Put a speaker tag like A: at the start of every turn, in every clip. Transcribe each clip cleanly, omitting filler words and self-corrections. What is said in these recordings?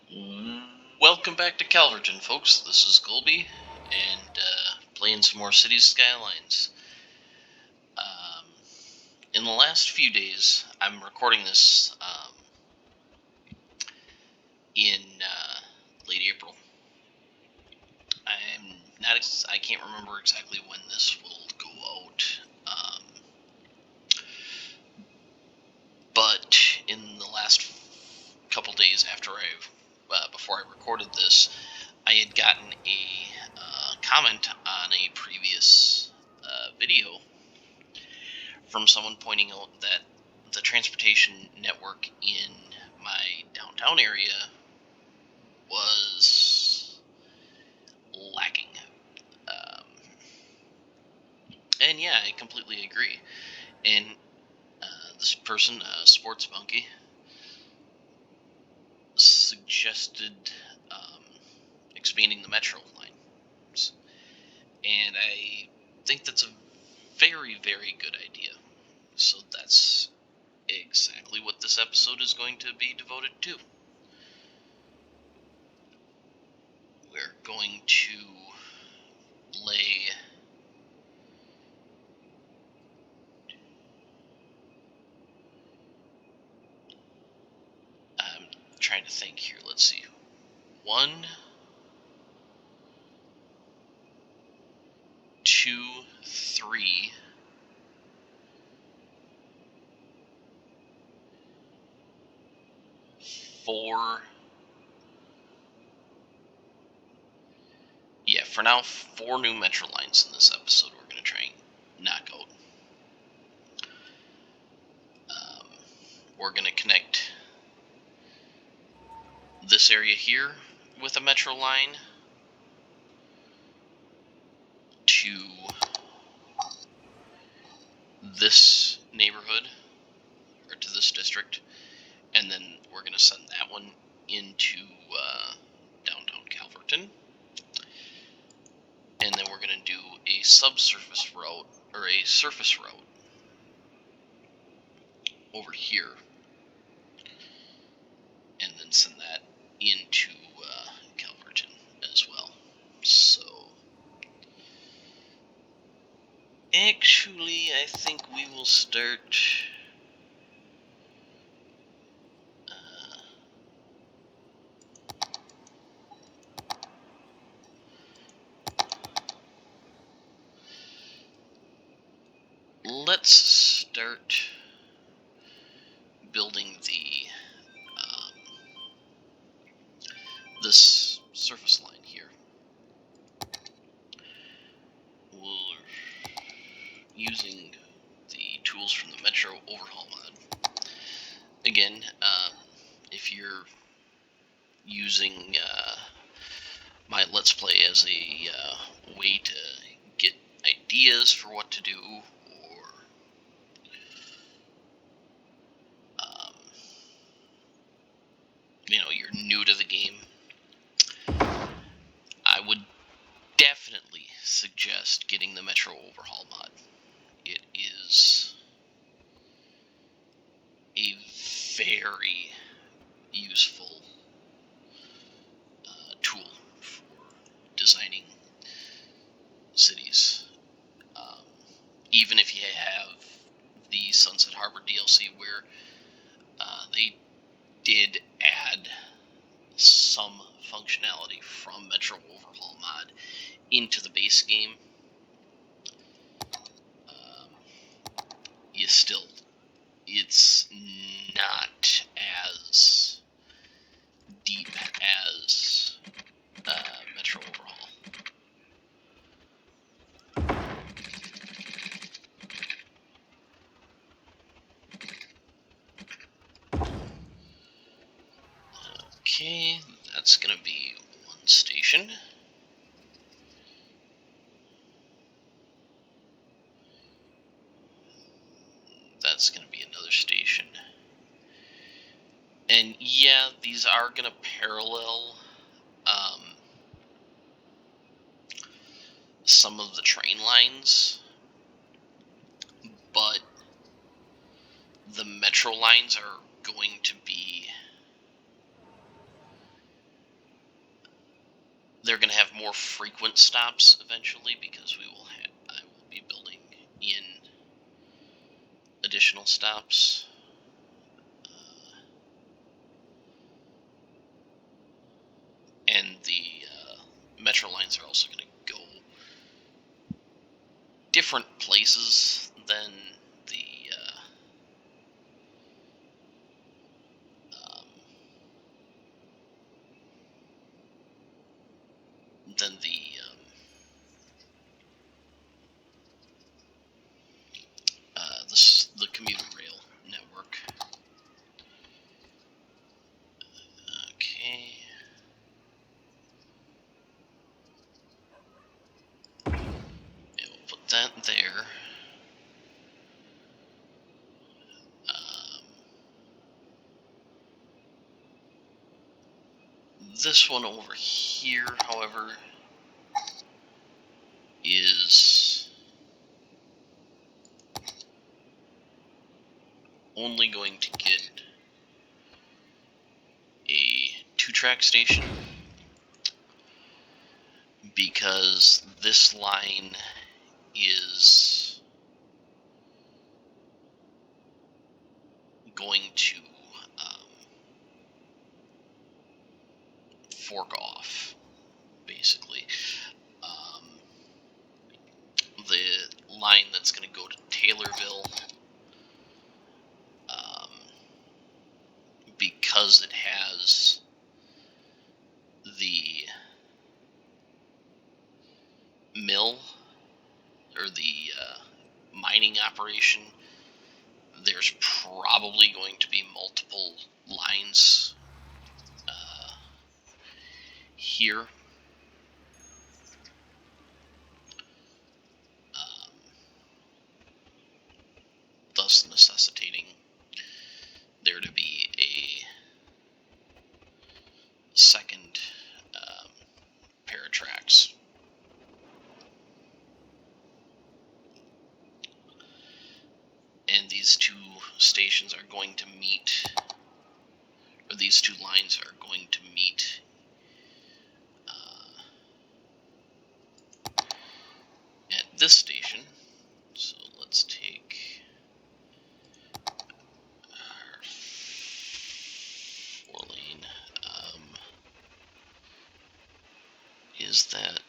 A: Welcome back to Calverton, folks. This is Colby, and playing some more Cities Skylines. Um, in the last few days, I'm recording this in late April. I can't remember exactly when this will go out, but in the last couple days before I recorded this, I had gotten a comment on a previous video from someone pointing out that the transportation network in my downtown area was lacking. Um, and yeah, I completely agree. And this person, Sports Monkey, suggested expanding the metro lines. And I think that's a very, very good idea. So that's exactly what this episode is going to be devoted to. We're going to lay I'm trying to think here. Let's see. 1, 2, 3, 4. Yeah, for now, 4 new metro lines in this episode we're going to try and knock out. We're going to connect this area here with a metro line to this neighborhood, or to this district, and then we're going to send that one into downtown Calverton. And then we're going to do a subsurface route, or a surface route, over here, and then send that into Calverton as well. So, actually, I think we will start. Let's start building this surface line here. We're using the tools from the Metro Overhaul mod. Again, if you're using my Let's Play as a way to get ideas for what to do, or you're new to the game, I would definitely suggest getting the Metro Overhaul mod. It is a very useful tool for designing cities. Even if you have the Sunset Harbor DLC, where they did add some functionality from Metro Overhaul mod into the base game, it's not as deep as Metro Overhaul. Okay, that's going to be one station. That's going to be another station. And yeah, these are going to parallel some of the train lines, but the metro lines are going to be they're going to have more frequent stops eventually, because I will be building in additional stops. And the metro lines are also going to go different places than the than the commuter rail network. Okay. And we'll put that there. This one over here, however, is only going to get a 2-track station, because this line is going to fork off, basically. The line that's going to go to Taylorville, because it has the mill, or the mining operation, there's probably going to be multiple lines here. Thus necessitating there to be a second pair of tracks. And these two stations are going to meet, or these two lines are going to meet at this station. So let's take our 4-lane. Is that...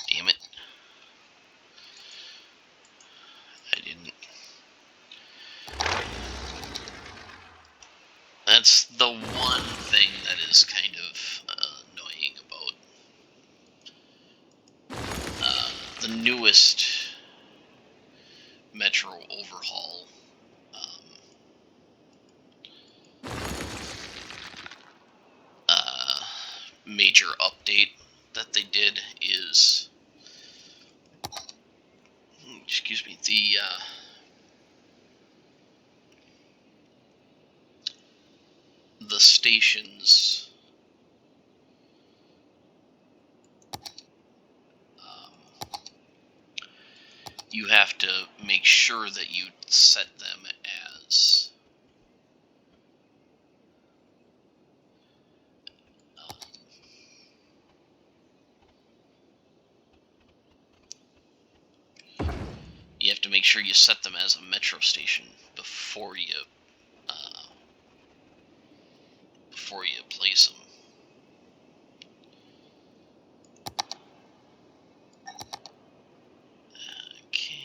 A: Damn it. I didn't... That's the one thing that is kind of annoying about the newest metro overhaul. Major update that they did is, excuse me, the stations you have to make sure that you set them as you have to make sure you set them as a metro station before you place them. Okay.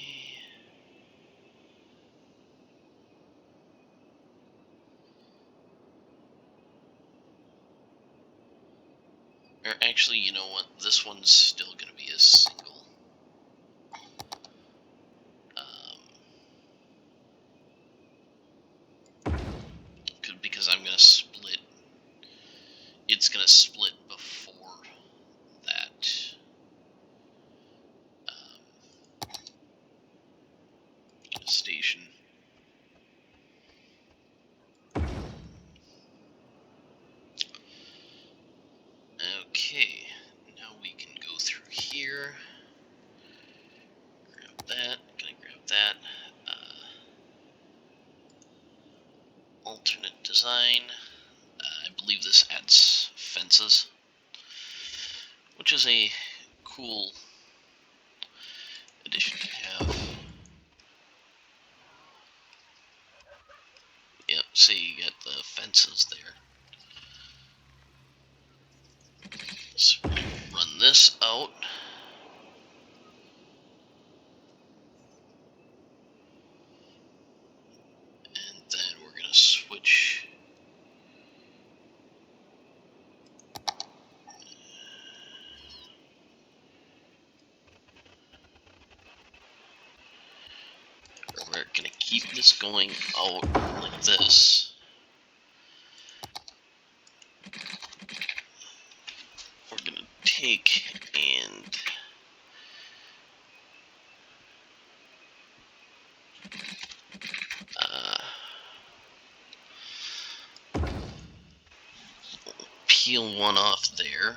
A: Or actually, you know what? This one's still going to be a single. Because I'm going to split. It's going to split before that station. Okay, now we can go through here. Grab that. Gonna grab that. Alternate design. I believe this adds fences, which is a cool addition to have. Yep, see, you got the fences there. Let's run this out. And then we're going to switch. We're going to keep this going out like this. We're going to take and peel one off there.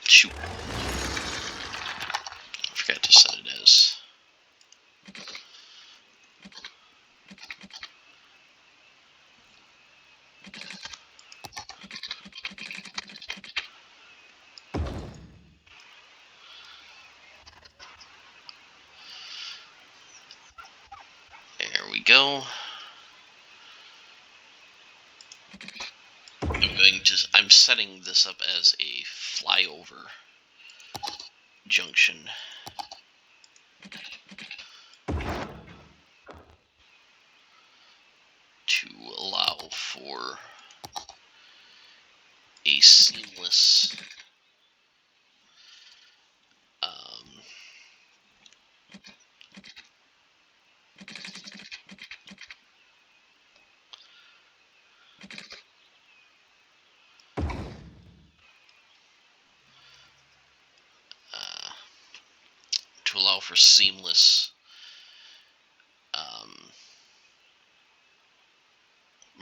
A: Shoot. I forgot to set it as. There we go. I'm setting this up as a flyover junction. To allow for a seamless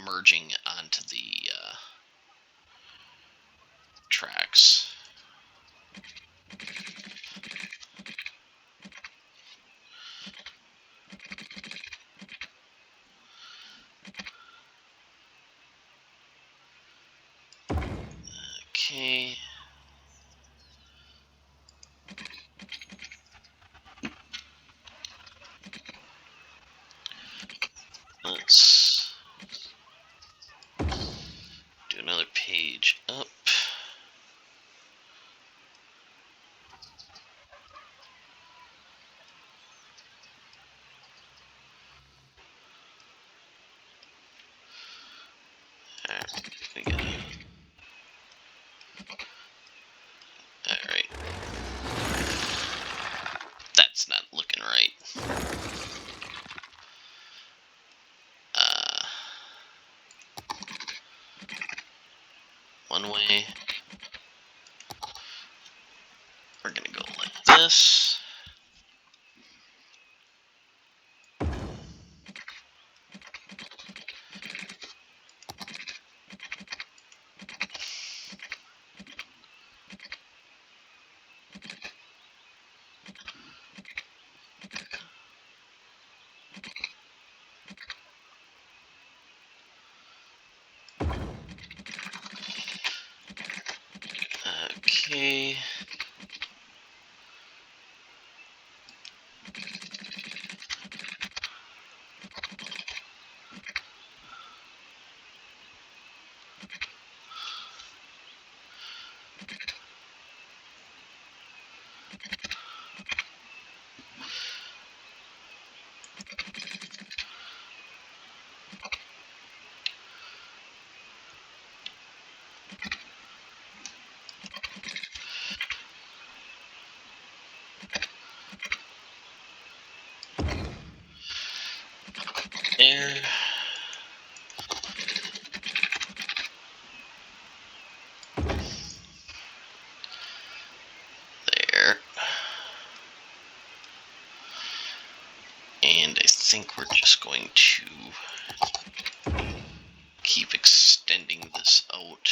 A: merging onto the tracks. Okay. Let's do another page up. Alright. That's not looking right. One way. We're gonna go like this. Okay. There. There. And I think we're just going to keep extending this out.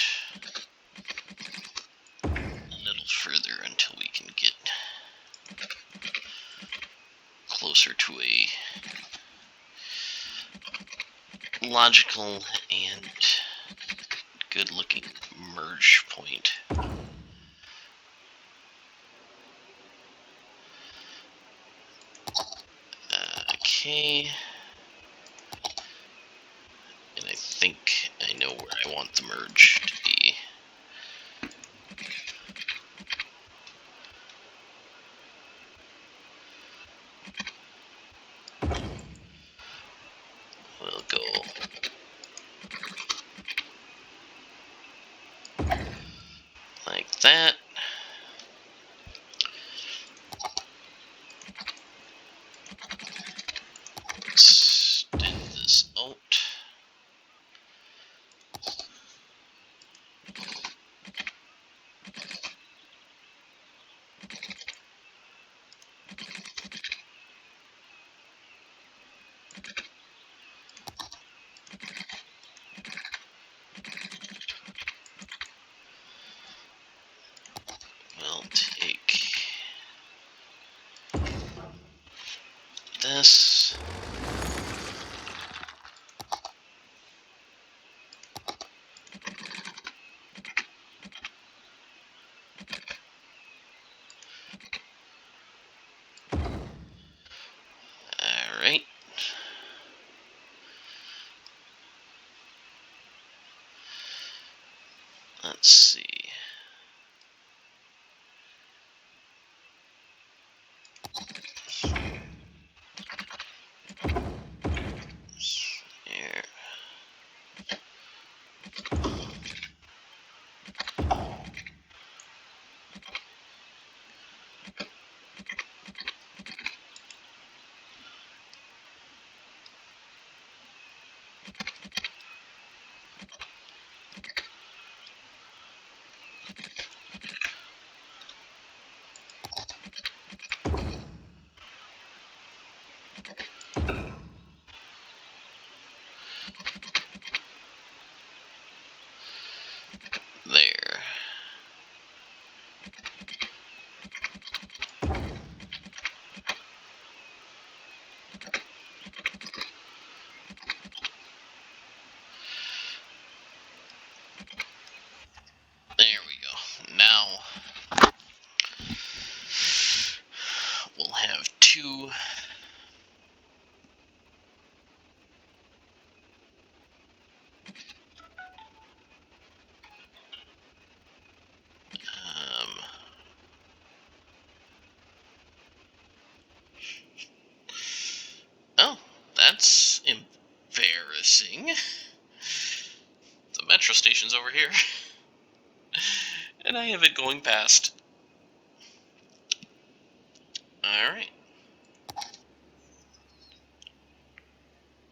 A: logical and good looking merge point. Okay. And I think I know where I want the merge to be. We'll go like that. Extend this out. We'll take this. Alright. Let's see. There. There. There we go. Now we'll have two oh, that's embarrassing. The metro station's over here. And I have it going past. Alright.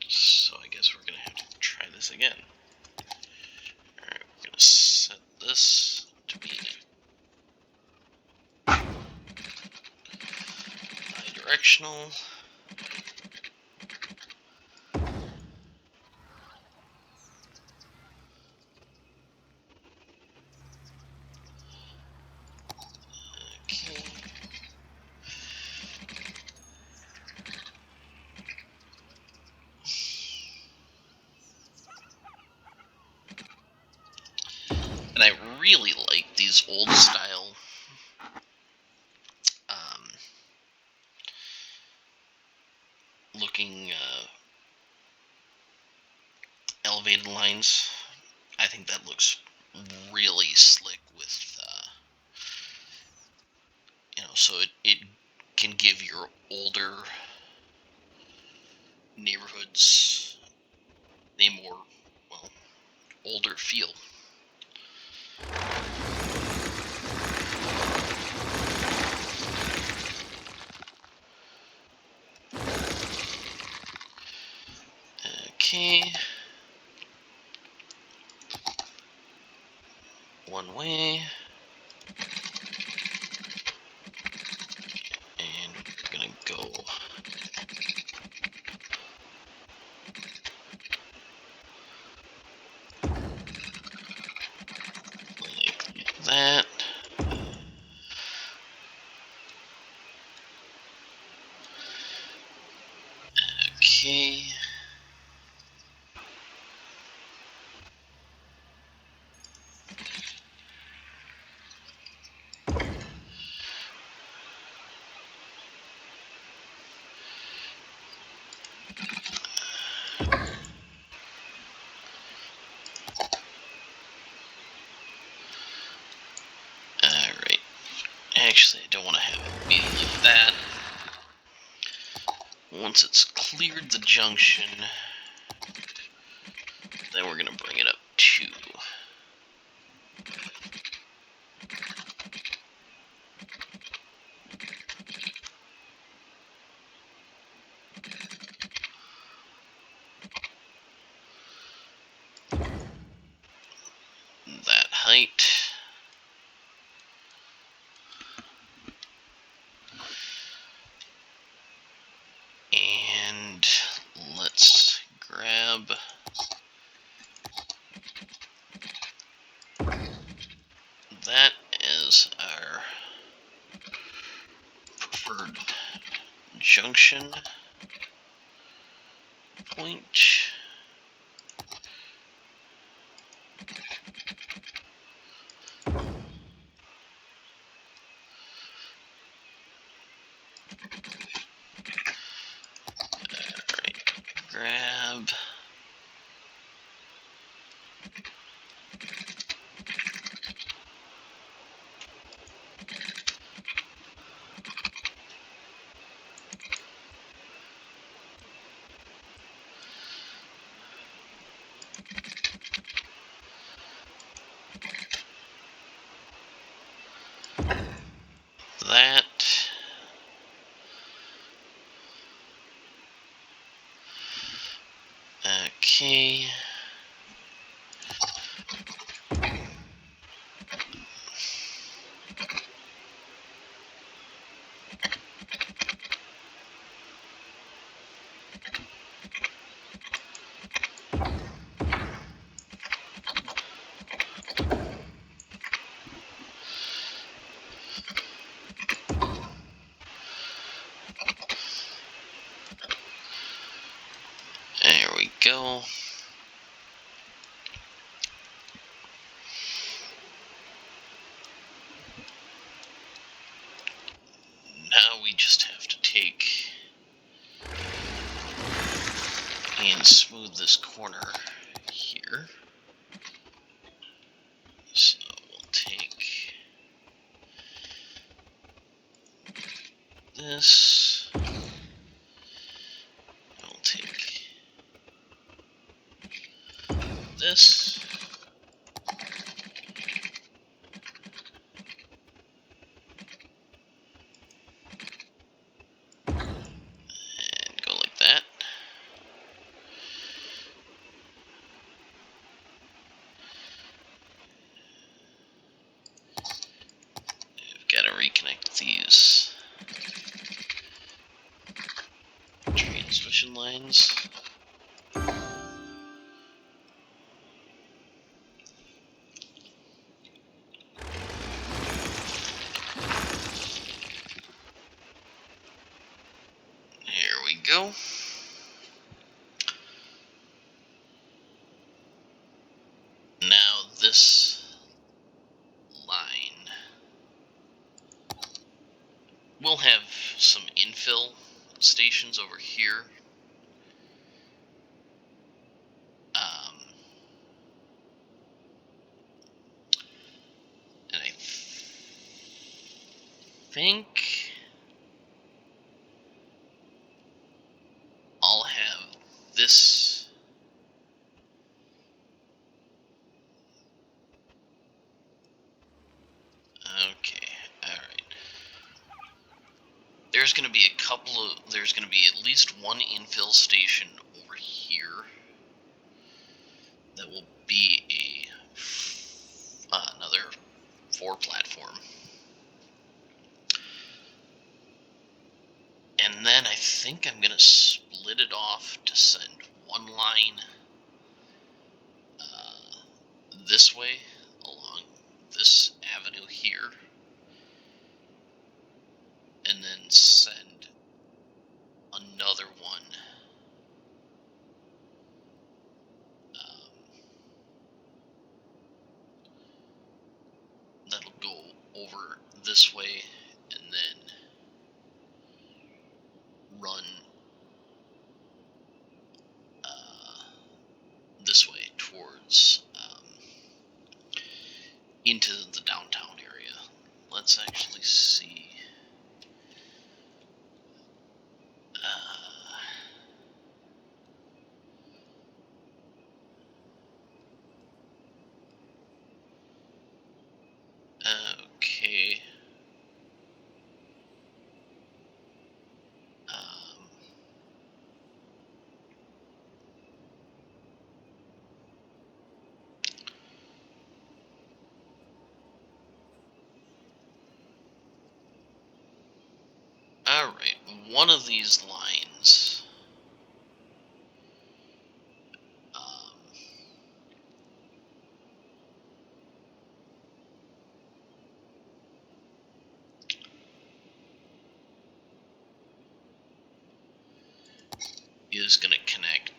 A: So I guess we're going to have to try this again. Alright, we're going to set this to be bi-directional. Okay. And I really like these old style looking elevated lines. I think that looks really slick with so it can give your older neighborhoods a more, well, older feel. Okay. One way. And we're gonna go like that. Okay. Actually, I don't want to have it be like that. Once it's cleared the junction, then we're going to bring it up to that height. And let's grab that as our preferred junction point. Alright, grab that. Okay. There we go. Now we just have to take and smooth this corner here. So we'll take this. We'll take this. And go like that. We've got to reconnect these transmission lines. There we go. Now this line will have some infill stations over here. And I think I'll have this okay, alright. There's gonna be at least one infill station over here that will be another 4 platform. And then I think I'm gonna split it off to send one line this way along this avenue here, and then send another one that'll go over this way and then run this way towards into the downtown area, let's actually see. Okay. Alright, one of these lines um, is going to connect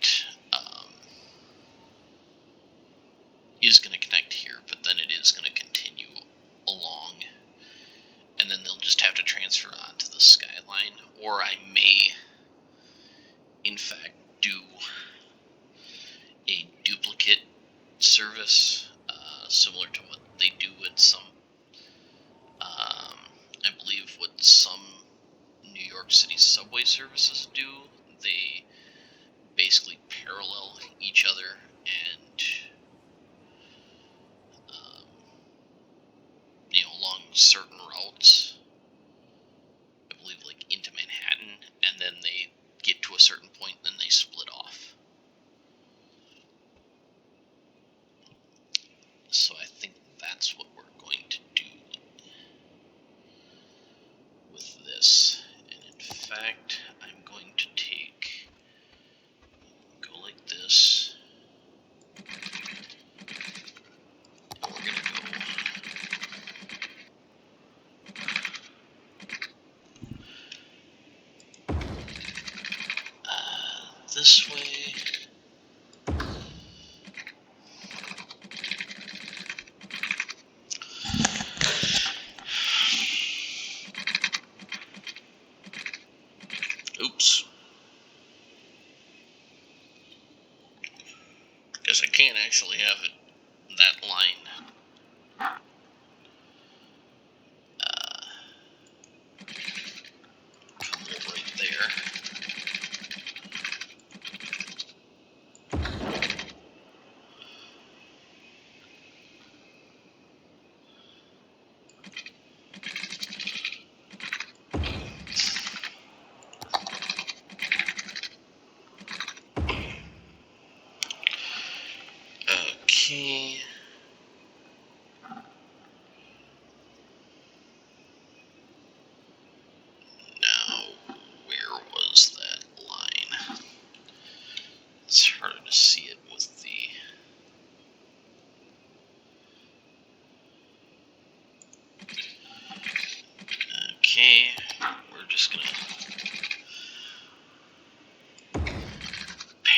A: here, but then it is going to continue along, and then they'll just have to transfer onto the Skyline, or I may in fact do a duplicate service similar to what they do at some I believe what some New York City subway services do. They basically parallel each other, and along certain routes, I believe like into Manhattan, and then they get to a certain point, then they split off. So I think that's what we're going to do with this. And in fact, I'm going to go like this. And we're going to go this way. Oops. Guess I can't actually have it that line. Come right there. Okay. Now, where was that line? It's harder to see it with the... Okay, we're just gonna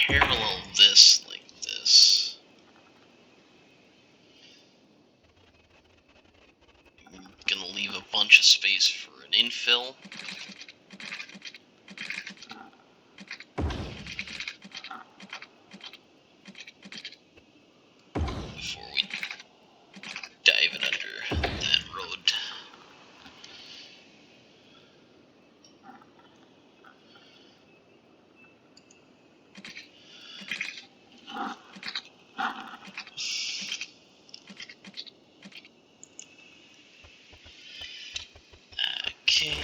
A: parallel this like this. I'm gonna leave a bunch of space for an infill. Before we dive in under that road. Okay.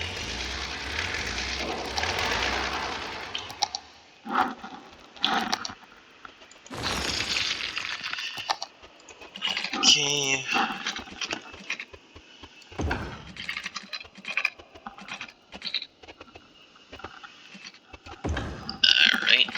A: Okay. Alright.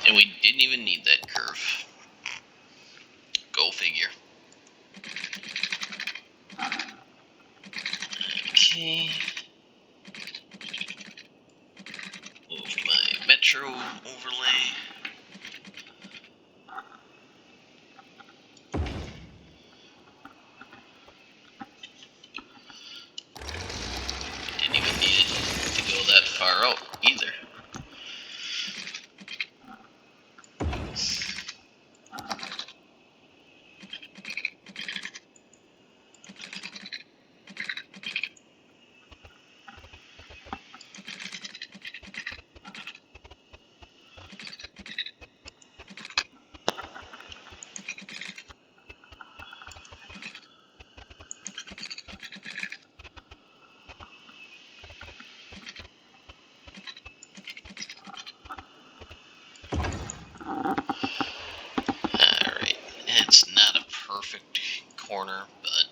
A: And we didn't even need that curve. Go figure. Okay. Move my Metro overlay. corner, but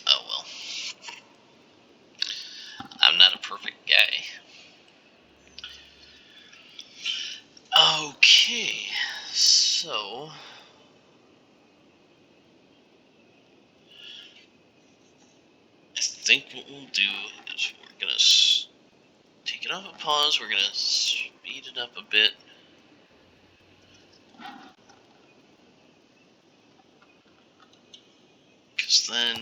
A: oh well. I'm not a perfect guy. Okay, so I think what we'll do is we're gonna take it off a pause. We're gonna speed it up a bit. Because then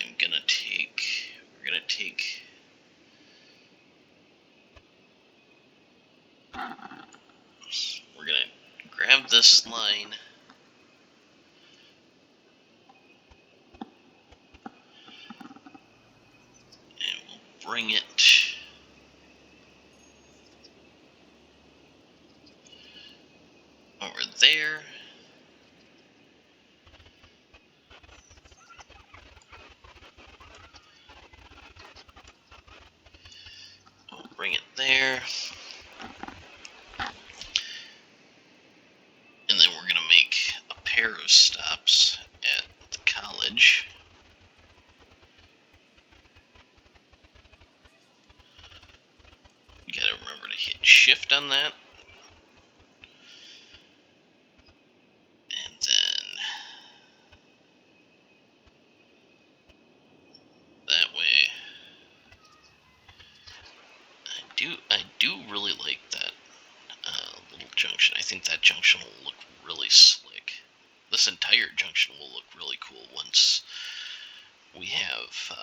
A: we're gonna take we're gonna grab this line and we'll bring it over there. We'll bring it there. And then we're gonna make a pair of stops at the college. You gotta remember to hit shift on that. And then that way I do really like that little junction. I think that junction will look really slick. This entire junction will look really cool once we have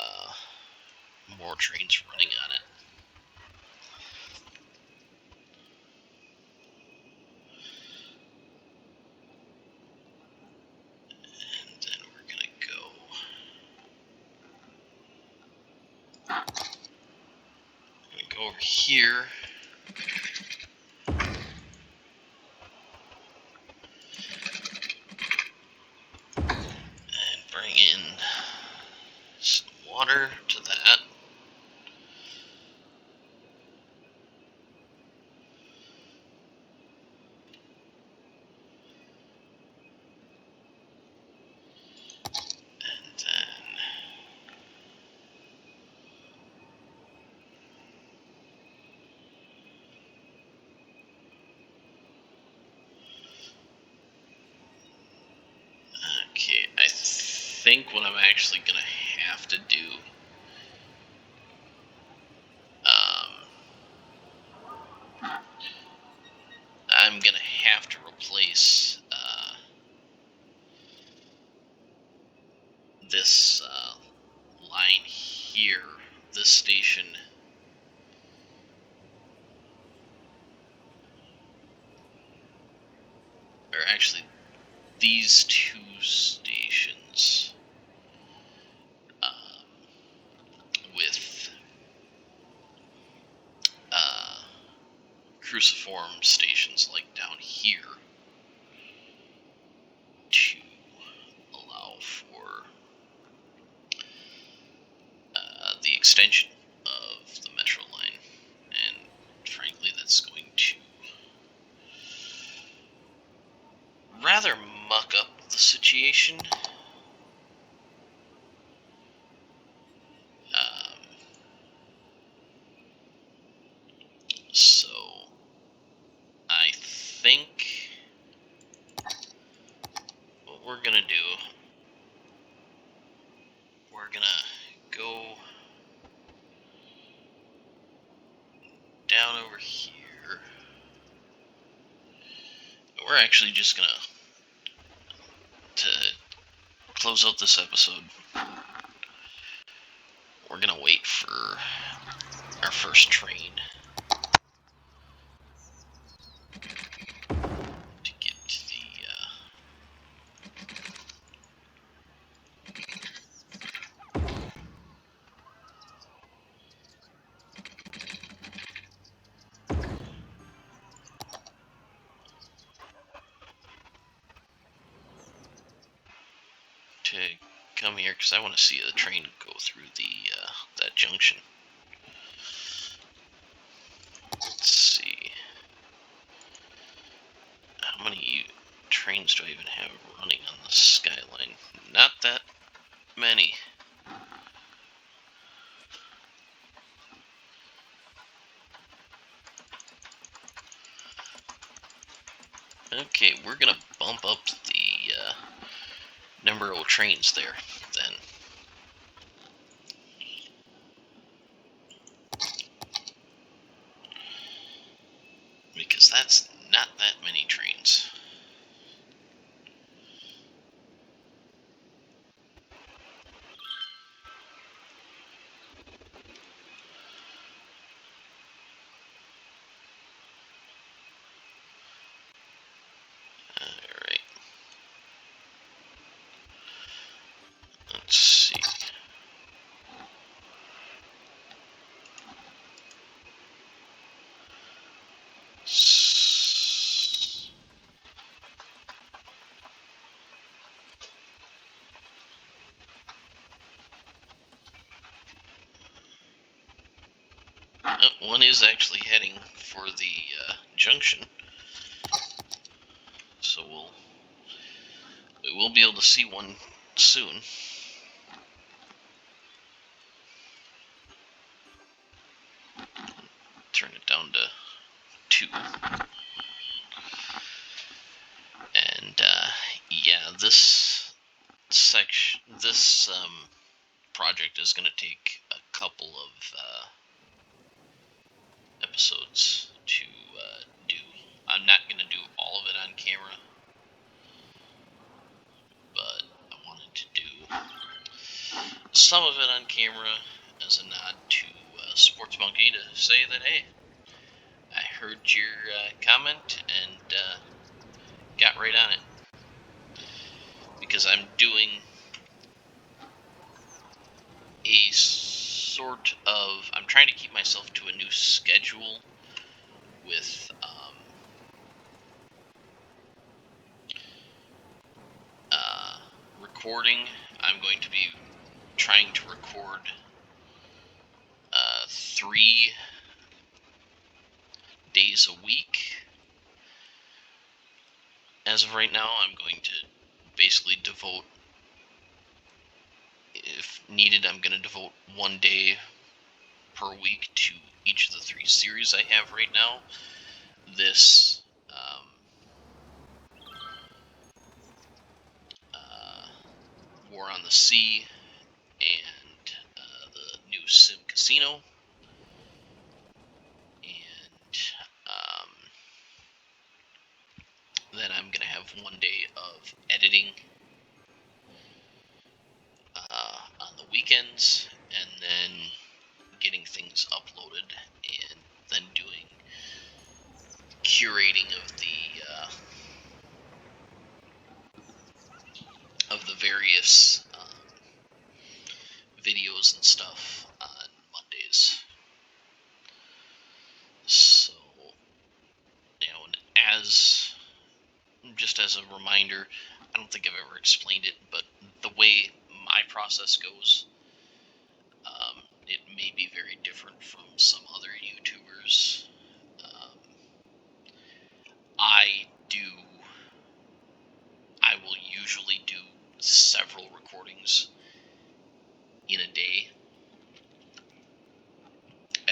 A: more trains running on it. And then we're gonna go over here. And bring in some water to that. And then okay, I think what I'm actually gonna have to do I'm gonna have to replace this line here, this station, or actually these two stations with cruciform stations like down here to allow for the extension of the metro line, and frankly that's going to rather muck up the situation. So I think what we're gonna do, we're gonna go down over here. We're actually just gonna, to close out this episode, we're gonna wait for our first train to get to the to come here, because I want to see the train go through the that junction. many trains do I even have running on the Skyline? Not that many. Okay, we're gonna bump up the number of trains there then. Because that's not that many trains. Alright. Let's see. One is actually heading for the junction, so we will be able to see one soon. Turn it down to 2. And yeah, this project is going to take a couple of episodes to do. I'm not going to do all of it on camera, but I wanted to do some of it on camera as a nod to Sports Monkey to say that, hey, I heard your comment and got right on it. Because I'm doing a sort of... I'm trying to keep myself to a new schedule with recording. I'm going to be trying to record 3 days a week. As of right now, I'm going to basically devote, if needed, I'm going to devote 1 day per week to each of the 3 series I have right now. This War on the Sea and the new Sim Casino, and then I'm going to have 1 day of editing on the weekends, and then getting things uploaded, and then doing curating of the various videos and stuff on Mondays. So, and just as a reminder, I don't think I've ever explained it, but the way my process goes, it may be very different from some other YouTubers. I will usually do several recordings in a day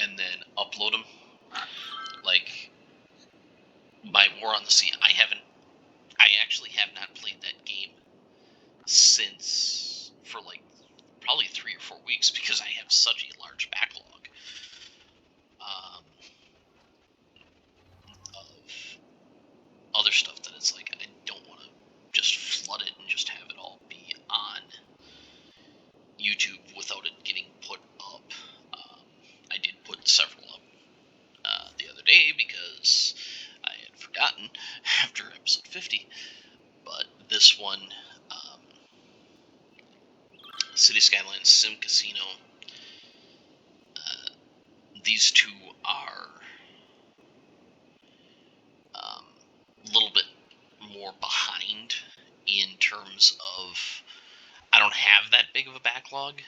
A: and then upload them. Like my War on the Sea, I actually have not played that game since for like probably 3 or 4 weeks because I have such a large backlog of other stuff that it's like I don't want to just flood it and just have it all be on YouTube without it getting put up. I did put several up the other day because I had forgotten after episode 50, but this one, City Skylines Sim Casino, these 2 are a little bit more behind in terms of I don't have that big of a backlog.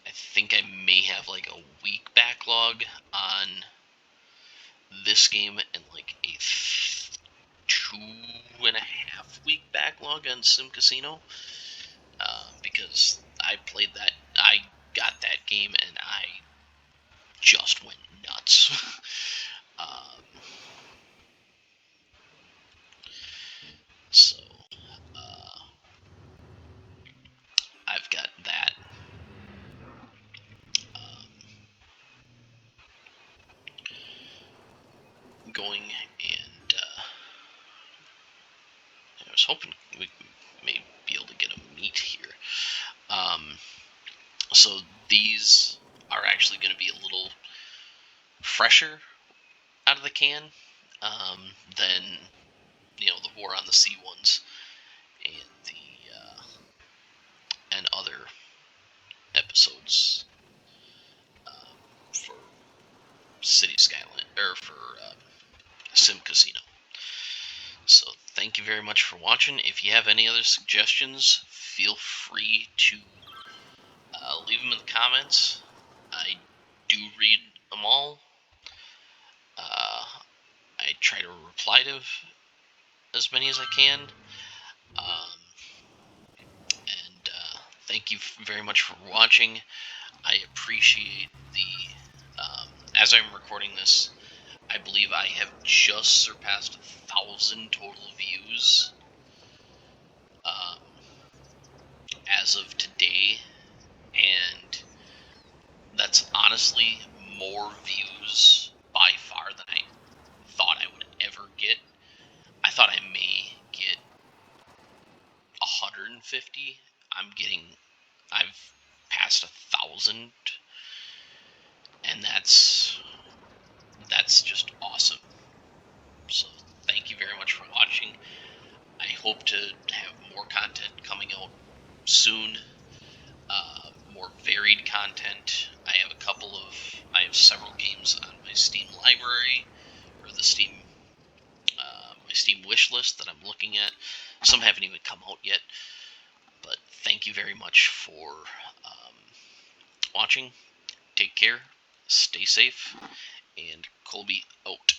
A: I think I may have like a week backlog on this game and like like a 2.5 week backlog on Sim Casino, because I played that. I got that game and I just went nuts. um, so uh, I've got that. Um, Going, and I was hoping we may be able to get a meet here. Um, so these are actually going to be a little fresher out of the can, than the War on the Sea ones and the and other episodes, for City Skyline, or for Sim Casino. So thank you very much for watching. If you have any other suggestions, feel free to leave them in the comments. I do read them all. I try to reply to as many as I can. Um, and thank you very much for watching. I appreciate as I'm recording this, I believe I have just surpassed 1,000 total views, um, as of today, and that's honestly more views by far than I thought I would ever get. I thought I may get 150. I've passed 1,000, and that's just awesome. So thank you very much for watching. I hope to have more content coming out soon. More varied content. I have several games on my Steam library, or my Steam wish list that I'm looking at. Some haven't even come out yet. But thank you very much for watching. Take care, stay safe, and Colby out.